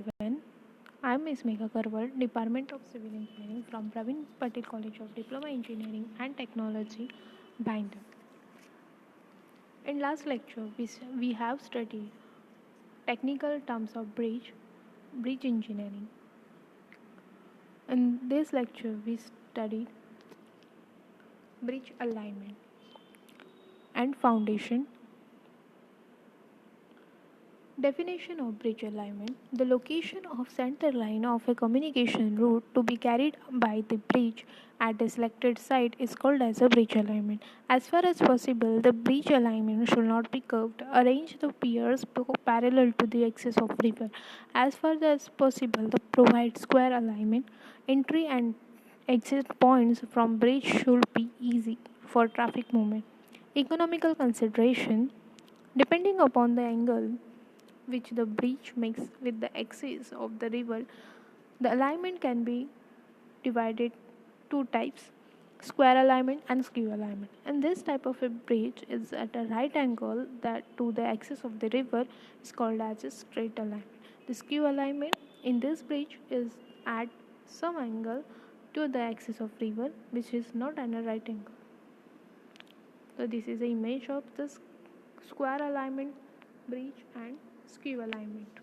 everyone. I am Ms. Megha Karwal, Department of Civil Engineering from Praveen Patel College of Diploma Engineering and Technology, Bangalore. In last lecture, we have studied technical terms of bridge engineering. In this lecture, we studied bridge alignment and foundation. Definition of bridge alignment: the location of center line of a communication route to be carried by the bridge at a selected site is called as a bridge alignment. As far as possible, the bridge alignment should not be curved. Arrange the piers parallel to the axis of river. As far as possible, the provide square alignment. Entry and exit points from bridge should be easy for traffic movement. Economical consideration: depending upon the angle which the bridge makes with the axis of the river, the alignment can be divided two types: square alignment and skew alignment. And this type of a bridge is at a right angle that to the axis of the river is called as a straight alignment. The skew alignment in this bridge is at some angle to the axis of river which is not at a right angle. So this is the image of the square alignment bridge and skew alignment.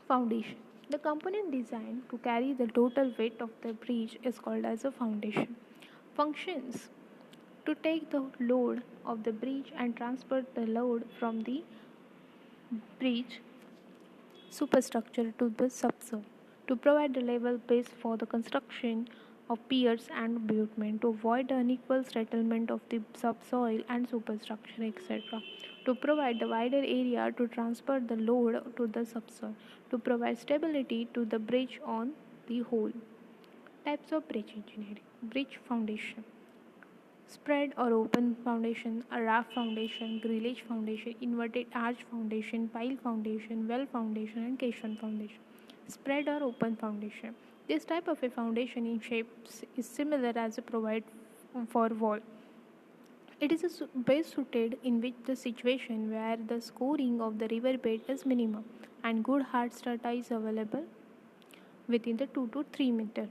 Foundation: the component designed to carry the total weight of the bridge is called as a foundation. Functions: to take the load of the bridge and transfer the load from the bridge superstructure to the subsoil, to provide the level base for the construction of piers and abutment, to avoid the unequal settlement of the subsoil and superstructure, etc., to provide the wider area to transfer the load to the subsoil, to provide stability to the bridge on the whole. Types of bridge engineering: bridge foundation, spread or open foundation, a raft foundation, grillage foundation, inverted arch foundation, pile foundation, well foundation, and caisson foundation. Spread or open foundation: this type of a foundation in shapes is similar as a provide for wall. It is a base suited in which the situation where the scoring of the river bed is minimum and good hard strata is available within the 2 to 3 meter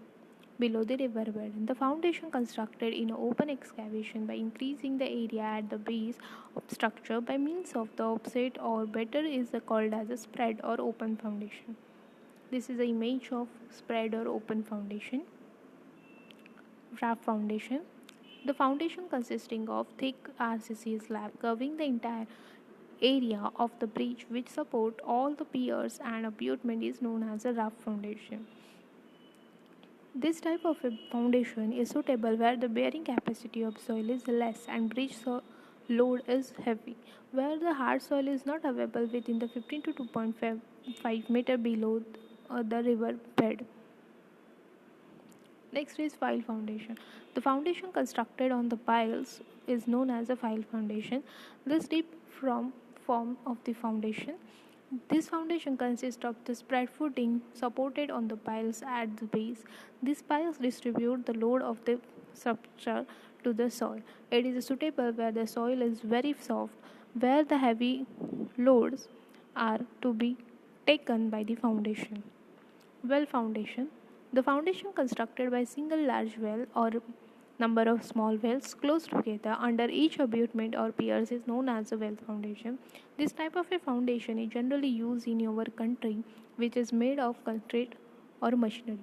below the riverbed. The foundation constructed in open excavation by increasing the area at the base of structure by means of the offset or better is called as a spread or open foundation. This is the image of spread or open foundation. Raft foundation: the foundation consisting of thick RCC slab covering the entire area of the bridge which support all the piers and abutment is known as a raft foundation. This type of a foundation is suitable where the bearing capacity of soil is less and bridge load is heavy, where the hard soil is not available within the 15 to 2.5 meter below the river bed. Next is pile foundation. The foundation constructed on the piles is known as a pile foundation. This deep form of the foundation. This foundation consists of the spread footing supported on the piles at the base. These piles distribute the load of the structure to the soil. It is suitable where the soil is very soft, where the heavy loads are to be taken by the foundation. Well foundation: the foundation constructed by single large well or number of small wells close together under each abutment or piers is known as a well foundation. This type of a foundation is generally used in our country, which is made of concrete or machinery.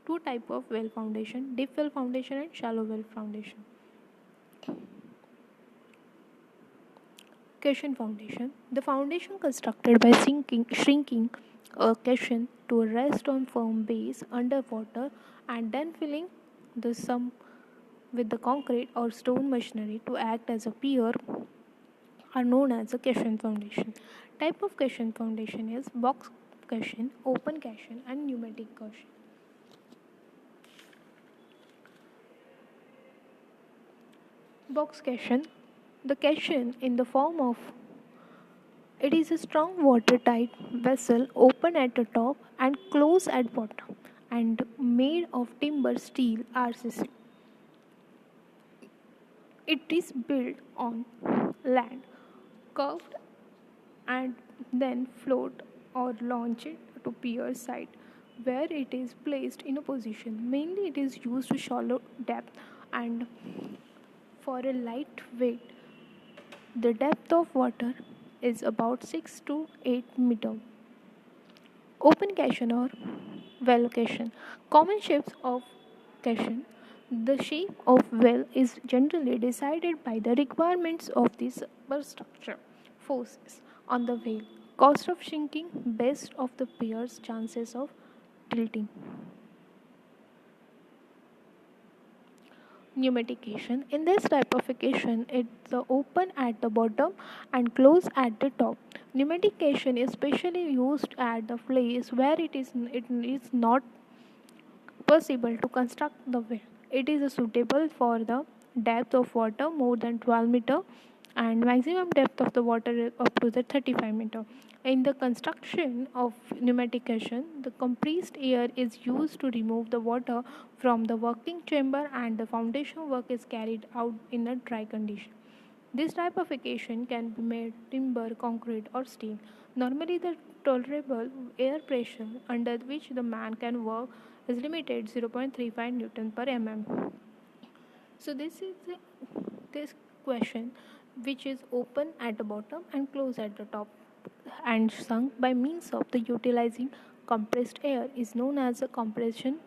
Two types of well foundation: deep well foundation and shallow well foundation. Caisson foundation: the foundation constructed by shrinking a caisson to rest on firm base underwater and then filling the sum with the concrete or stone machinery to act as a pier are known as a caisson foundation. Type of caisson foundation is box caisson, open caisson, and pneumatic caisson. Box caisson: the caisson in the form of it is a strong watertight vessel open at the top and closed at bottom and made of timber steel RCC. It is built on land curved and then float or launch it to pier side where it is placed in a position. Mainly it is used to shallow depth and for a lightweight the depth of water is about 6 to 8 meter. Open cation or well cation. Common shapes of cation. The shape of well is generally decided by the requirements of the superstructure forces on the whale, cost of sinking, best of the pair's chances of tilting. Pneumatication. In this type of cation, it's open at the bottom and close at the top. Pneumatication is specially used at the place where it is not possible to construct the well. It is suitable for the depth of water more than 12 meter and maximum depth of the water is up to the 35 meter. In the construction of pneumatication, the compressed air is used to remove the water from the working chamber and the foundation work is carried out in a dry condition. This type of vacation can be made timber, concrete, or steel. Normally, the tolerable air pressure under which the man can work is limited 0.35 Newton per mm. So this question, which is open at the bottom and close at the top, and sunk by means of the utilizing compressed air, is known as a compression.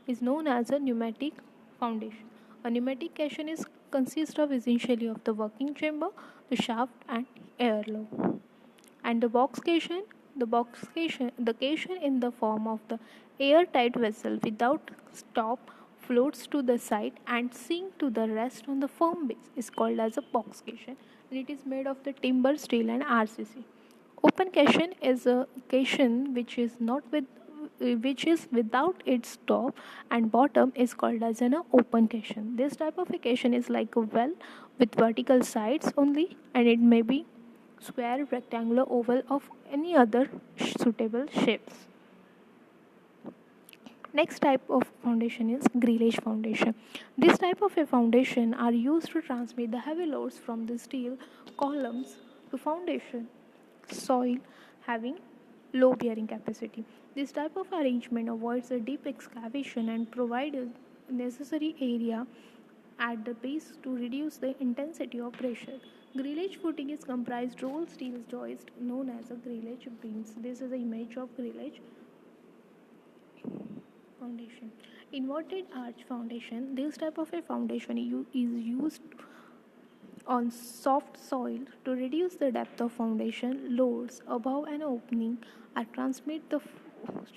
Is known as a pneumatic foundation. A pneumatic cation is consists of essentially of the working chamber, the shaft, and airlock. And the cation in the form of the airtight vessel without stop floats to the side and sink to the rest on the firm base is called as a box cation, and it is made of the timber, steel, and RCC. Open cation is a cation which is without its top and bottom is called as an open cation. This type of a cation is like a well with vertical sides only, and it may be square, rectangular, oval, of any other suitable shapes. Next type of foundation is grillage foundation. This type of a foundation are used to transmit the heavy loads from the steel columns to foundation soil having low bearing capacity. This type of arrangement avoids a deep excavation and provides a necessary area at the base to reduce the intensity of pressure. Grillage footing is comprised rolled steel joist known as a grillage beams. This is the image of grillage foundation. Inverted arch foundation. This type of a foundation is used on soft soil to reduce the depth of foundation. Loads above an opening are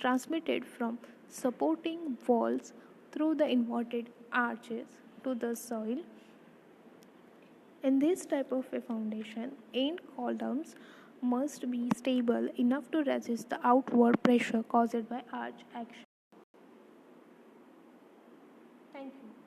transmitted from supporting walls through the inverted arches to the soil. In this type of a foundation, end columns must be stable enough to resist the outward pressure caused by arch action. Thank you.